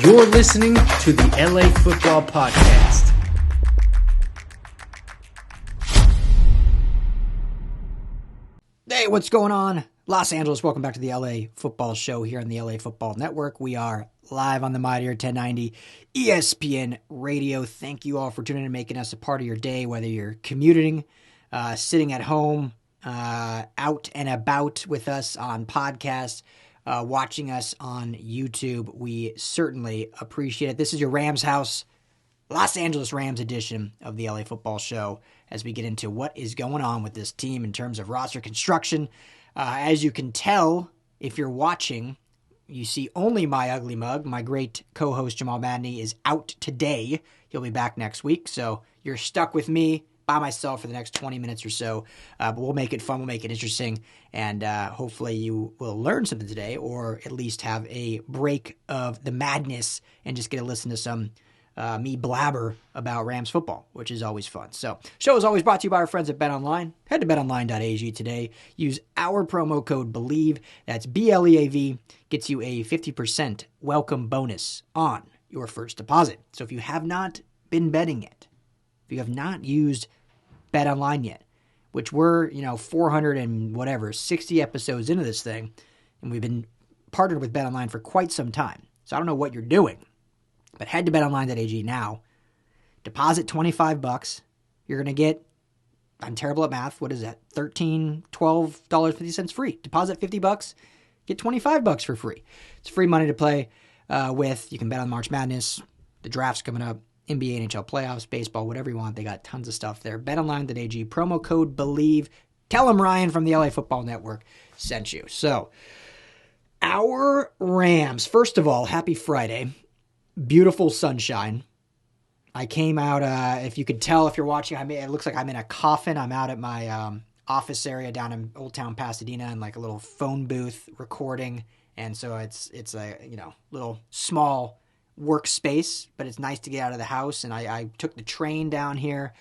You're listening to the LA Football Podcast. Hey, what's going on? Los Angeles, welcome back to the LA Football Show here on the LA Football Network. We are live on the Mightier 1090 ESPN Radio. Thank you all for tuning in and making us a part of your day, whether you're commuting, sitting at home, out and about with us on podcasts, watching us on YouTube. We certainly appreciate it. This is your RamsHouse, Los Angeles Rams edition of the LA Football Show as we get into what is going on with this team in terms of roster construction. As you can tell, if you're watching, you see only my ugly mug. My great co-host Jamal Madney is out today. He'll be back next week, so you're stuck with me by myself for the next 20 minutes or so. But we'll make it fun, we'll make it interesting, and hopefully you will learn something today, or at least have a break of the madness and just get to listen to some me blabber about Rams football, which is always fun. So, show is always brought to you by our friends at BetOnline. Head to betonline.ag today. Use our promo code BELIEVE. That's BLEAV. Gets you a 50% welcome bonus on your first deposit. So if you have not been betting yet, if you have not used BetOnline yet, which we're, 400 and whatever, 60 episodes into this thing, and we've been partnered with BetOnline for quite some time. So I don't know what you're doing. But head to betonline.ag now. Deposit $25. You're going to get, I'm terrible at math, what is that? $12.50 free. Deposit $50, get $25 for free. It's free money to play with. You can bet on March Madness, the draft's coming up, NBA, NHL playoffs, baseball, whatever you want. They got tons of stuff there. BetOnline.ag, promo code BELIEVE. Tell them Ryan from the LA Football Network sent you. So, our Rams, first of all, happy Friday. Beautiful sunshine. I came out, if you could tell if you're watching, it looks like I'm in a coffin. I'm out at my office area down in Old Town Pasadena in like a little phone booth recording. And so it's a, little small workspace, but it's nice to get out of the house. And I took the train down here,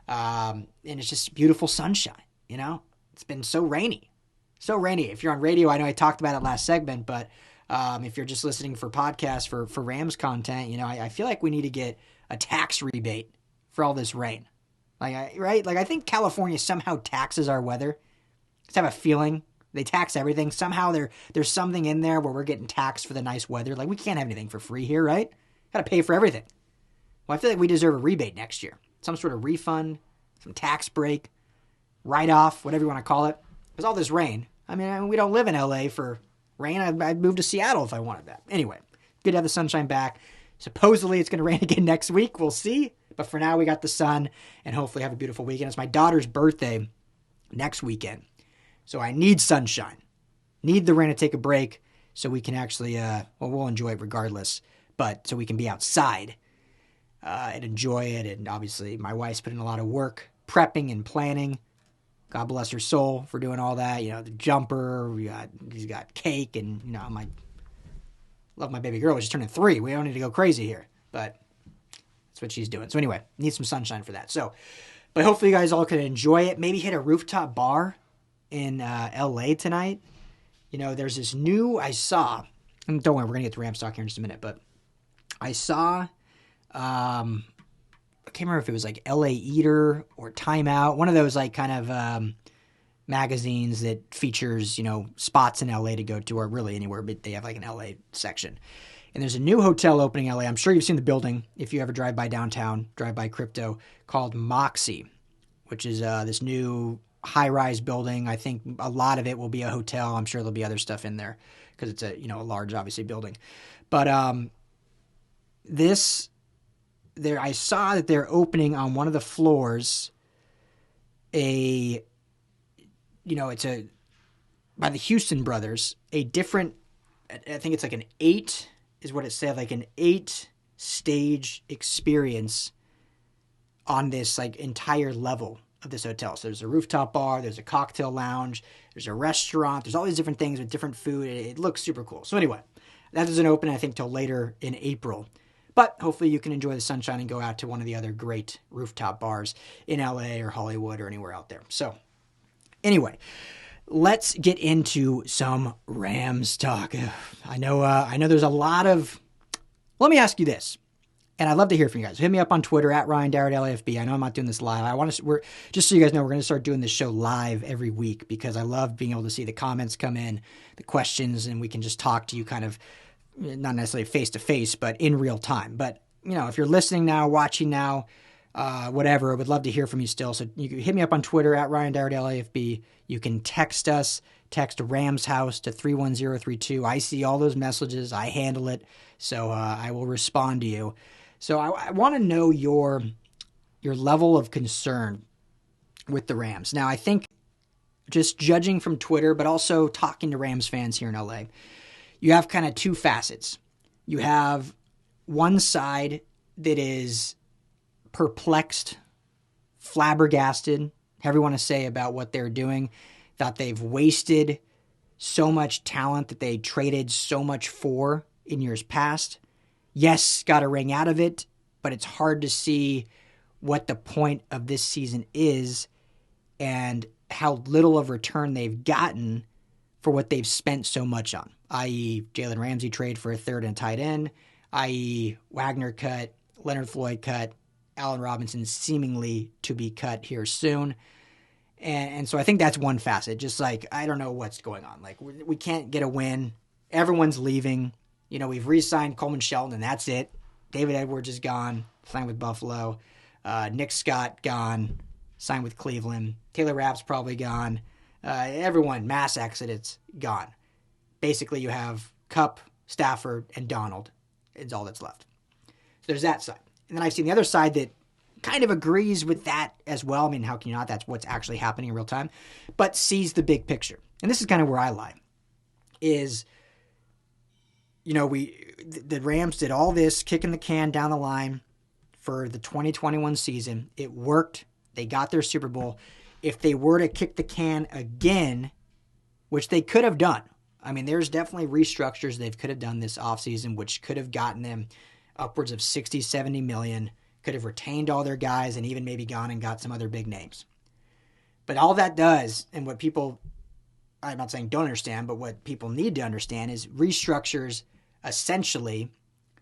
and it's just beautiful sunshine, It's been so rainy. So rainy. If you're on radio, I know I talked about it last segment, but if you're just listening for podcasts for Rams content, I feel like we need to get a tax rebate for all this rain. Right? I think California somehow taxes our weather. I just have a feeling they tax everything. Somehow there's something in there where we're getting taxed for the nice weather. We can't have anything for free here, right? Got to pay for everything. Well, I feel like we deserve a rebate next year. Some sort of refund, some tax break, write-off, whatever you want to call it. Because all this rain, we don't live in LA for rain. I'd move to Seattle if I wanted that. Anyway, good to have the sunshine back. Supposedly it's going to rain again next week. We'll see. But for now, we got the sun and hopefully have a beautiful weekend. It's my daughter's birthday next weekend. So I need sunshine. Need the rain to take a break so we can actually, we'll enjoy it regardless. But so we can be outside and enjoy it. And obviously my wife's put in a lot of work prepping and planning. God bless her soul for doing all that. The jumper, he's got cake, and, I'm like, love my baby girl. She's turning 3. We don't need to go crazy here, but that's what she's doing. So anyway, need some sunshine for that. So, but hopefully you guys all can enjoy it. Maybe hit a rooftop bar in LA tonight. There's this new, I saw, and don't worry, we're going to get to Rams talk here in just a minute, but I saw, I can't remember if it was like LA Eater or Time Out, one of those magazines that features, spots in LA to go to, or really anywhere, but they have like an LA section. And there's a new hotel opening in LA. I'm sure you've seen the building if you ever drive by downtown, drive by Crypto, called Moxie, which is this new high-rise building. I think a lot of it will be a hotel. I'm sure there'll be other stuff in there because it's a large, obviously, building. But I saw that they're opening on one of the floors by the Houston brothers, a different, I think it's like an 8 is what it said, like an 8-stage experience on this entire level of this hotel. So there's a rooftop bar, there's a cocktail lounge, there's a restaurant, there's all these different things with different food. It looks super cool. So anyway, that doesn't open, I think, till later in April. But hopefully you can enjoy the sunshine and go out to one of the other great rooftop bars in LA or Hollywood or anywhere out there. So anyway, let's get into some Rams talk. I know there's a lot of Let me ask you this, and I'd love to hear from you guys. Hit me up on Twitter at Ryan Darrett LAFB. I know I'm not doing this live. We're just so you guys know, we're going to start doing this show live every week because I love being able to see the comments come in, the questions, and we can just talk to you kind of not necessarily face to face, but in real time. But if you're listening now, watching now, whatever, I would love to hear from you still. So you can hit me up on Twitter at Ryan Darrett LAFB. You can text us. Text RamsHouse to 31032. I see all those messages. I handle it, so I will respond to you. So I want to know your level of concern with the Rams. Now, I think just judging from Twitter, but also talking to Rams fans here in LA, you have kind of two facets. You have one side that is perplexed, flabbergasted, however you want to say about what they're doing, that they've wasted so much talent that they traded so much for in years past. Yes, got a ring out of it, but it's hard to see what the point of this season is and how little of return they've gotten for what they've spent so much on, i.e. Jalen Ramsey trade for a third and tight end, i.e. Wagner cut, Leonard Floyd cut, Allen Robinson seemingly to be cut here soon. And so I think that's one facet. Just like, I don't know what's going on. Like, we can't get a win. Everyone's leaving. We've re-signed Coleman Shelton, and that's it. David Edwards is gone, signed with Buffalo. Nick Scott gone, signed with Cleveland. Taylor Rapp's probably gone. Everyone, mass exodus, gone. Basically, you have Kupp, Stafford, and Donald. It's all that's left. So there's that side. And then I've seen the other side that kind of agrees with that as well. I mean, how can you not? That's what's actually happening in real time. But sees the big picture. And this is kind of where I lie. Is, the Rams did all this, kicking the can down the line for the 2021 season. It worked. They got their Super Bowl. If they were to kick the can again, which they could have done. I mean, there's definitely restructures they could have done this offseason, which could have gotten them upwards of 60, 70 million. Could have retained all their guys and even maybe gone and got some other big names. But all that does, and what people, I'm not saying don't understand, but what people need to understand is restructures, essentially,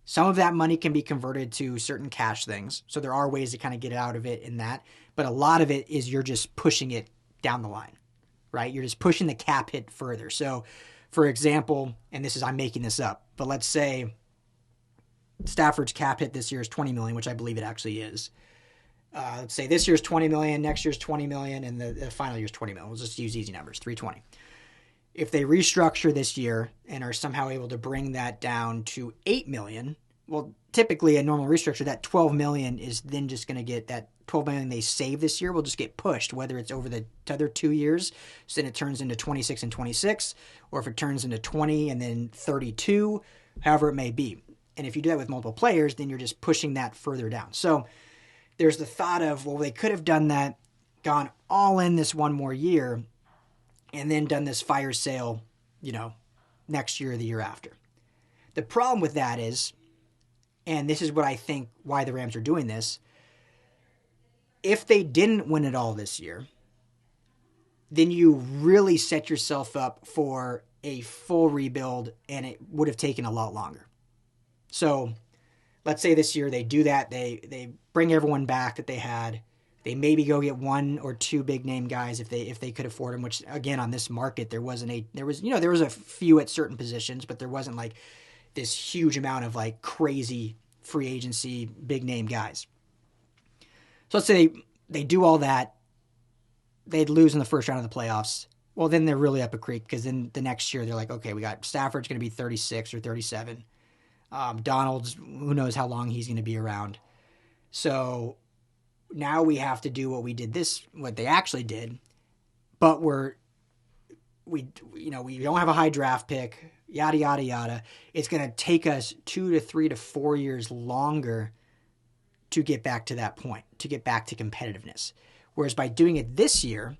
some of that money can be converted to certain cash things. So there are ways to kind of get out of it in that. But a lot of it is you're just pushing it down the line, right? You're just pushing the cap hit further. So, for example, and I'm making this up, but let's say Stafford's cap hit this year is $20 million, which I believe it actually is. Let's say this year's $20 million, next year's $20 million, and the final year's $20 million. We'll just use easy numbers, $320. If they restructure this year and are somehow able to bring that down to $8 million, well, typically a normal restructure, that $12 million is then just going to get that $12 million they save this year will just get pushed, whether it's over the other 2 years, so then it turns into 26 and 26, or if it turns into 20 and then 32, however it may be. And if you do that with multiple players, then you're just pushing that further down. So there's the thought of, well, they could have done that, gone all in this one more year, and then done this fire sale, next year or the year after. The problem with that is, and this is what I think why the Rams are doing this, if they didn't win it all this year, then you really set yourself up for a full rebuild, and it would have taken a lot longer. So let's say this year they do that. They bring everyone back that they had. They maybe go get one or two big name guys if they could afford them, which again, on this market, there was a few at certain positions, but there wasn't like this huge amount of like crazy free agency, big name guys. So let's say they do all that. They'd lose in the first round of the playoffs. Well, then they're really up a creek because then the next year they're like, okay, we got Stafford's going to be 36 or 37. Donald's, who knows how long he's going to be around. So now we have to do what they actually did, but we don't have a high draft pick, yada, yada, yada. It's going to take us 2 to 3 to 4 years longer to get back to that point, to get back to competitiveness. Whereas by doing it this year,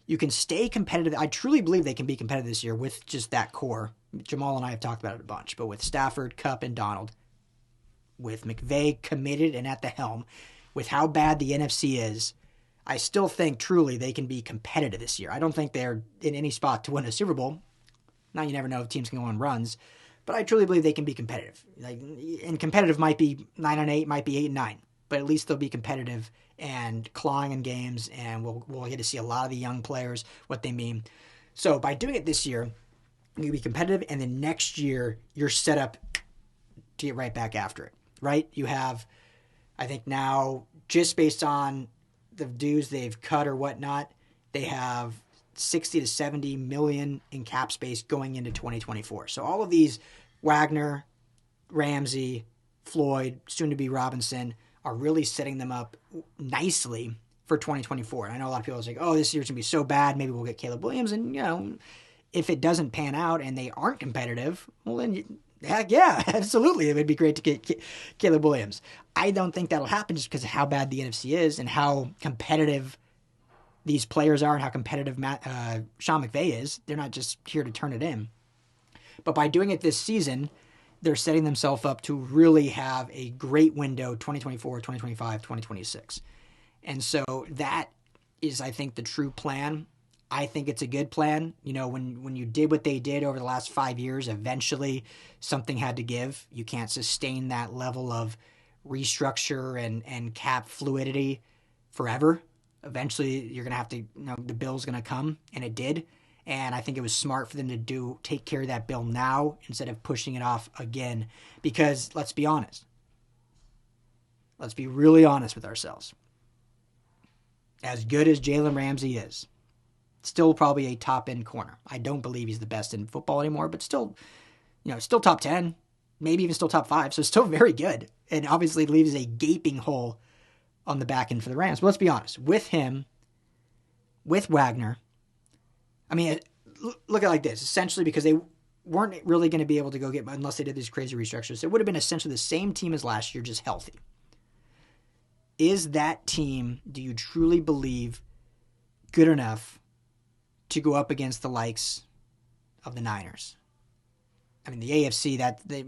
you can stay competitive. I truly believe they can be competitive this year with just that core. Jamal and I have talked about it a bunch, but with Stafford, Kupp, and Donald, with McVay committed and at the helm, with how bad the NFC is, I still think truly they can be competitive this year. I don't think they're in any spot to win a Super Bowl. Now you never know if teams can go on runs, But I truly believe they can be competitive. And competitive might be 9-8, might be 8-9, but at least they'll be competitive and clawing in games, and we'll get to see a lot of the young players, what they mean. So by doing it this year, you can be competitive, and then next year you're set up to get right back after it, right? You have, I think now, just based on the dues they've cut or whatnot, they have 60 to 70 million in cap space going into 2024. So all of these, Wagner, Ramsey, Floyd, soon to be Robinson, are really setting them up nicely for 2024. And I know a lot of people are like, oh, this year's going to be so bad, maybe we'll get Caleb Williams. And, if it doesn't pan out and they aren't competitive, well, then heck yeah, absolutely. It would be great to get Caleb Williams. I don't think that'll happen just because of how bad the NFC is and how competitive these players are and how competitive Sean McVay is. They're not just here to turn it in. But by doing it this season, they're setting themselves up to really have a great window, 2024, 2025, 2026. And so that is, I think, the true plan. I think it's a good plan. When you did what they did over the last 5 years, eventually something had to give. You can't sustain that level of restructure and cap fluidity forever. Eventually, you're going to have to, the bill's going to come, and it did. And I think it was smart for them to take care of that bill now instead of pushing it off again. Because let's be honest. Let's be really honest with ourselves. As good as Jalen Ramsey is, still probably a top-end corner. I don't believe he's the best in football anymore, but still, still top 10, maybe even still top 5, so still very good. And obviously leaves a gaping hole on the back end for the Rams. But let's be honest. With him, with Wagner, look at it like this. Essentially, because they weren't really going to be able to go get, unless they did these crazy restructures, it would have been essentially the same team as last year, just healthy. Is that team, do you truly believe, good enough to go up against the likes of the Niners? The AFC, they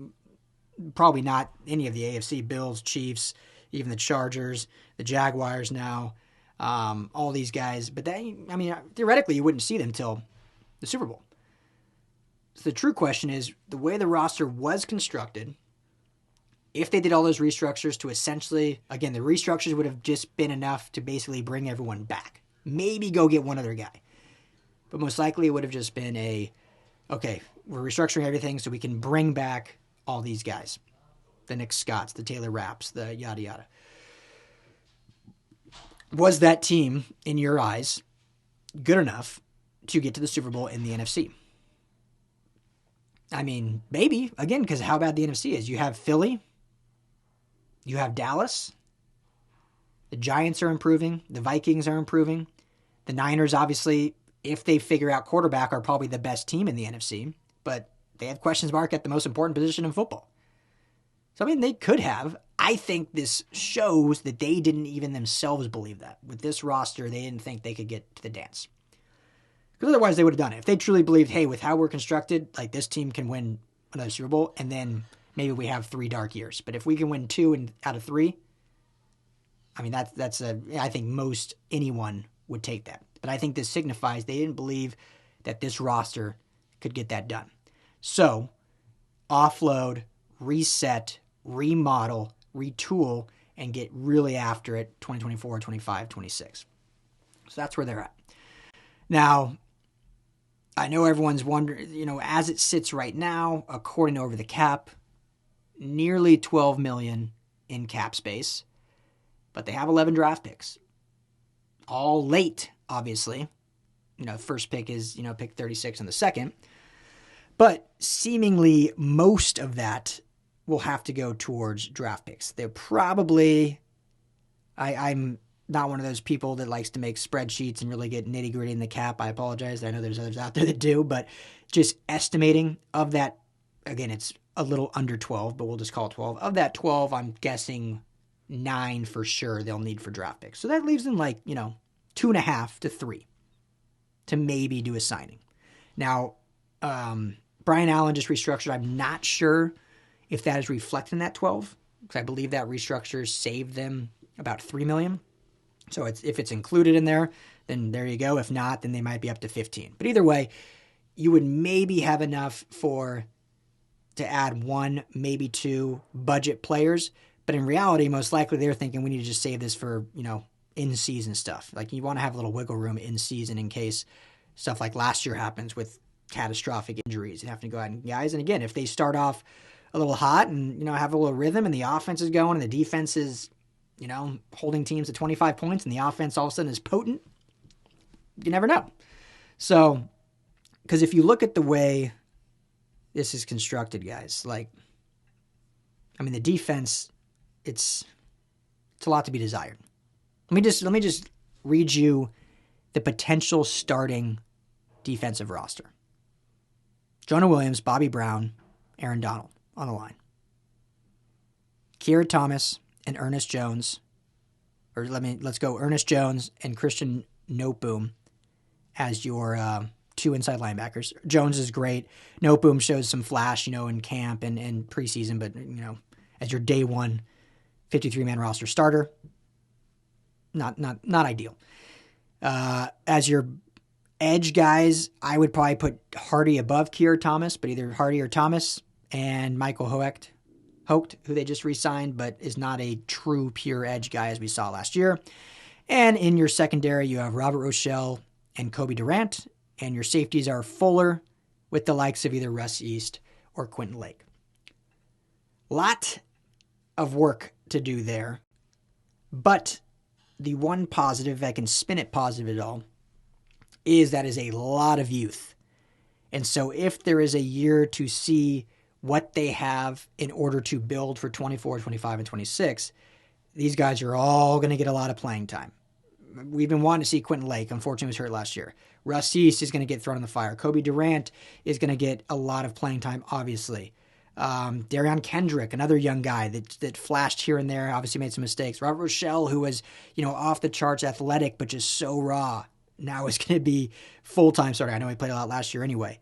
probably not any of the AFC, Bills, Chiefs, even the Chargers, the Jaguars now, all these guys. But theoretically, you wouldn't see them till the Super Bowl. So the true question is, the way the roster was constructed, if they did all those restructures to essentially, again, the restructures would have just been enough to basically bring everyone back. Maybe go get one other guy. But most likely it would have just been okay, we're restructuring everything so we can bring back all these guys. The Nick Scotts, the Taylor Rapps, the yada yada. Was that team, in your eyes, good enough to get to the Super Bowl in the NFC? Maybe, again, because of how bad the NFC is. You have Philly. You have Dallas. The Giants are improving. The Vikings are improving. The Niners, obviously, if they figure out quarterback, are probably the best team in the NFC. But they have questions mark at the most important position in football. So, they could have. I think this shows that they didn't even themselves believe that. With this roster, they didn't think they could get to the dance. Because otherwise, they would have done it. If they truly believed, hey, with how we're constructed, this team can win another Super Bowl, and then maybe we have 3 dark years. But if we can win 2 out of 3, I think anyone would take that. But I think this signifies they didn't believe that this roster could get that done. So, offload, reset, remodel, retool, and get really after it 2024, 25, 26. So that's where they're at. Now, I know everyone's wondering, as it sits right now, according to Over the Cap, nearly $12 million in cap space, but they have 11 draft picks. All late, obviously. First pick is, pick 36 in the second. But seemingly most of that will have to go towards draft picks. They're probably, I'm not one of those people that likes to make spreadsheets and really get nitty gritty in the cap. I apologize. I know there's others out there that do, but just estimating of that, again, it's a little under 12, but we'll just call it 12. Of that 12, I'm guessing 9 for sure they'll need for draft picks. So that leaves them 2.5 to 3 to maybe do a signing. Now, Brian Allen just restructured. I'm not sure if that is reflected in that 12, because I believe that restructure saved them about $3 million. So if it's included in there, then there you go. If not, then they might be up to 15. But either way, you would maybe have enough for to add one, maybe two budget players. But in reality, most likely they're thinking we need to just save this for, in-season stuff. Like you want to have a little wiggle room in season in case stuff like last year happens with catastrophic injuries. You have to go out and guys. And again, if they start off a little hot and, have a little rhythm and the offense is going and the defense is, holding teams to 25 points and the offense all of a sudden is potent, you never know. So, because if you look at the way this is constructed, guys, the defense, it's a lot to be desired. Let me just read you the potential starting defensive roster. Jonah Williams, Bobby Brown, Aaron Donald on the line. Keira Thomas and Ernest Jones, let's go Ernest Jones and Christian Noteboom as your two inside linebackers. Jones is great. Noteboom shows some flash, in camp and preseason, but, as your day one 53-man roster starter, not ideal. As your edge guys, I would probably put Hardy above Keir Thomas, but either Hardy or Thomas, and Michael Hoekt, who they just re-signed, but is not a true pure edge guy as we saw last year. And in your secondary, you have Robert Rochelle and Kobe Durant, and your safeties are Fuller with the likes of either Russ East or Quentin Lake. Lot of work to do there, but the one positive, if I can spin it positive at all, is that is a lot of youth. And so if there is a year to see what they have in order to build for 24, 25, and 26, these guys are all going to get a lot of playing time. We've been wanting to see Quentin Lake. Unfortunately, was hurt last year. Russ East is going to get thrown in the fire. Kobe Durant is going to get a lot of playing time, obviously. Derion Kendrick, another young guy that flashed here and there, obviously made some mistakes. Robert Rochelle, who was, off the charts athletic, but just so raw, now is going to be full-time starter. I know he played a lot last year anyway.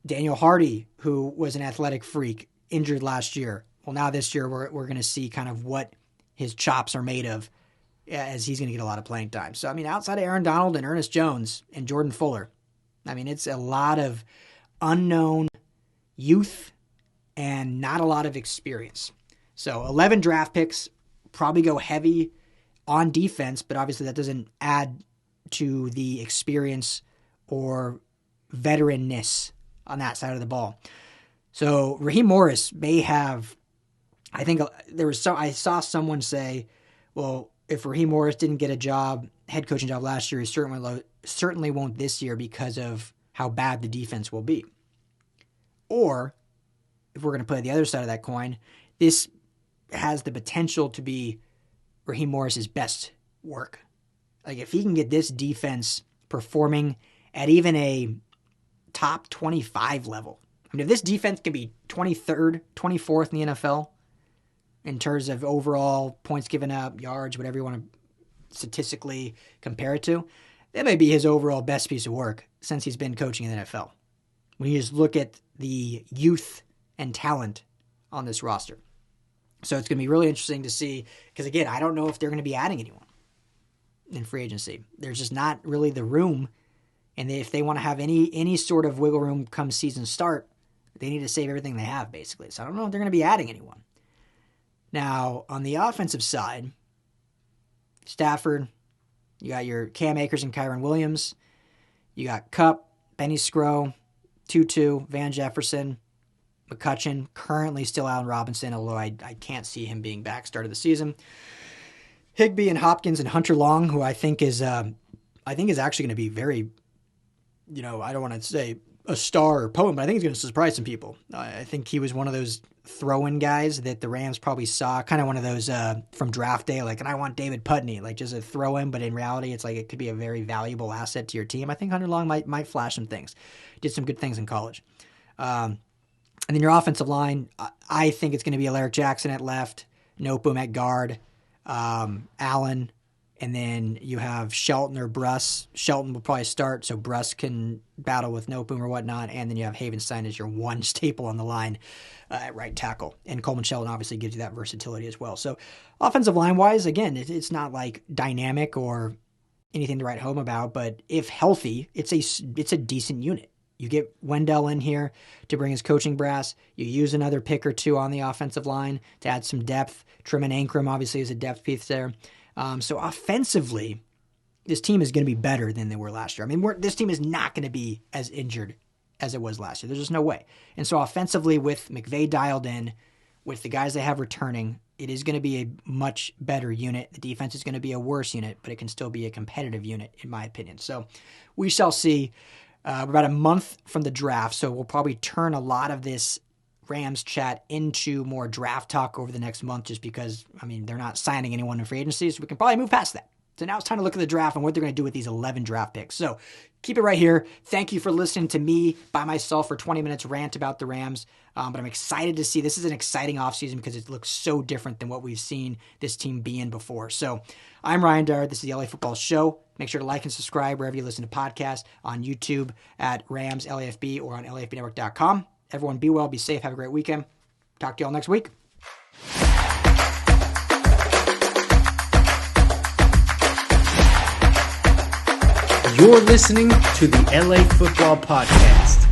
Daniel Hardy, who was an athletic freak, injured last year. Well, now this year we're going to see kind of what his chops are made of as he's going to get a lot of playing time. So, outside of Aaron Donald and Ernest Jones and Jordan Fuller, it's a lot of unknown youth and not a lot of experience. So 11 draft picks, probably go heavy on defense, but obviously that doesn't add to the experience or veteranness on that side of the ball. So Raheem Morris may have, I think I saw someone say, well, if Raheem Morris didn't get a head coaching job last year, he certainly won't this year because of how bad the defense will be. Or, if we're going to play the other side of that coin, this has the potential to be Raheem Morris's best work. Like, if he can get this defense performing at even a top 25 level, if this defense can be 23rd, 24th in the NFL in terms of overall points given up, yards, whatever you want to statistically compare it to, that may be his overall best piece of work since he's been coaching in the NFL. When you just look at the youth and talent on this roster. So it's going to be really interesting to see, because again, I don't know if they're going to be adding anyone in free agency. There's just not really the room, and if they want to have any sort of wiggle room come season start, they need to save everything they have, basically. So I don't know if they're going to be adding anyone. Now, on the offensive side, Stafford, you got your Cam Akers and Kyron Williams, you got Kupp, Benny Skro, Tutu, Van Jefferson, McCutcheon, currently still Allen Robinson, although I can't see him being back start of the season. Higbee and Hopkins and Hunter Long, who I think is actually going to be very, I don't want to say a star or potent, but I think he's going to surprise some people. I think he was one of those throw-in guys that the Rams probably saw, kind of one of those from draft day, like, and I want David Putney, like just a throw-in, but in reality, it's like it could be a very valuable asset to your team. I think Hunter Long might flash some things. Did some good things in college. And then your offensive line, I think it's going to be Alaric Jackson at left, Noteboom at guard, Allen, and then you have Shelton or Bruss. Shelton will probably start, so Bruss can battle with Noteboom or whatnot, and then you have Havenstein as your one staple on the line at right tackle. And Coleman Shelton obviously gives you that versatility as well. So offensive line-wise, again, it's not like dynamic or anything to write home about, but if healthy, it's a decent unit. You get Wendell in here to bring his coaching brass. You use another pick or two on the offensive line to add some depth. Truman Ankrum obviously is a depth piece there. So offensively, this team is going to be better than they were last year. I mean, this team is not going to be as injured as it was last year. There's just no way. And so offensively, with McVay dialed in, with the guys they have returning, it is going to be a much better unit. The defense is going to be a worse unit, but it can still be a competitive unit, in my opinion. So we shall see. We're about a month from the draft, so we'll probably turn a lot of this Rams chat into more draft talk over the next month just because, I mean, they're not signing anyone in free agency, so we can probably move past that. So now it's time to look at the draft and what they're going to do with these 11 draft picks. So keep it right here. Thank you for listening to me by myself for 20 minutes rant about the Rams. But I'm excited to see. This is an exciting offseason because it looks so different than what we've seen this team be in before. So I'm Ryan Darrell. This is the LA Football Show. Make sure to like and subscribe wherever you listen to podcasts, on YouTube at Rams LAFB or on LAFBnetwork.com. Everyone be well, be safe, have a great weekend. Talk to you all next week. You're listening to the LA Football Podcast.